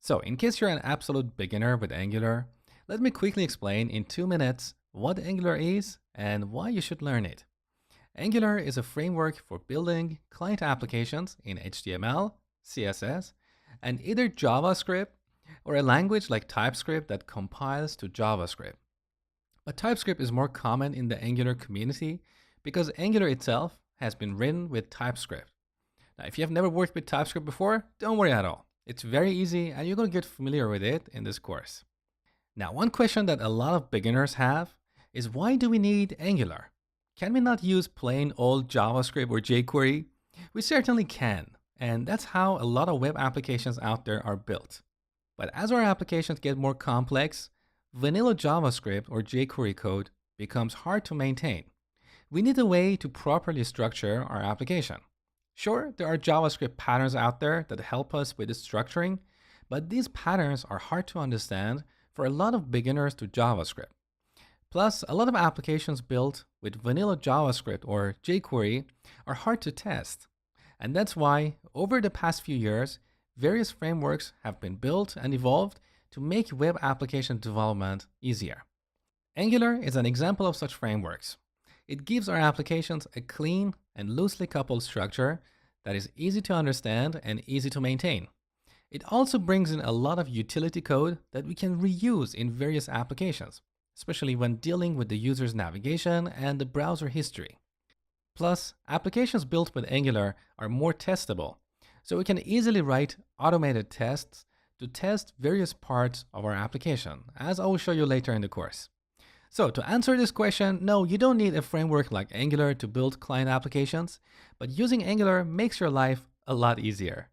So, in case you're an absolute beginner with Angular, let me quickly explain in 2 minutes what Angular is and why you should learn it. Angular is a framework for building client applications in HTML, CSS, and either JavaScript or a language like TypeScript that compiles to JavaScript. But TypeScript is more common in the Angular community because Angular itself has been written with TypeScript. Now, if you have never worked with TypeScript before, don't worry at all. It's very easy and you're going to get familiar with it in this course. Now, one question that a lot of beginners have is, why do we need Angular? Can we not use plain old JavaScript or jQuery? We certainly can, and that's how a lot of web applications out there are built. But as our applications get more complex, vanilla JavaScript or jQuery code becomes hard to maintain. We need a way to properly structure our application. Sure, there are JavaScript patterns out there that help us with the structuring, but these patterns are hard to understand for a lot of beginners to JavaScript. Plus, a lot of applications built with vanilla JavaScript or jQuery are hard to test. And that's why, over the past few years, various frameworks have been built and evolved to make web application development easier. Angular is an example of such frameworks. It gives our applications a clean and loosely coupled structure that is easy to understand and easy to maintain. It also brings in a lot of utility code that we can reuse in various applications, especially when dealing with the user's navigation and the browser history. Plus, applications built with Angular are more testable, so we can easily write automated tests to test various parts of our application, as I will show you later in the course. So to answer this question, no, you don't need a framework like Angular to build client applications, but using Angular makes your life a lot easier.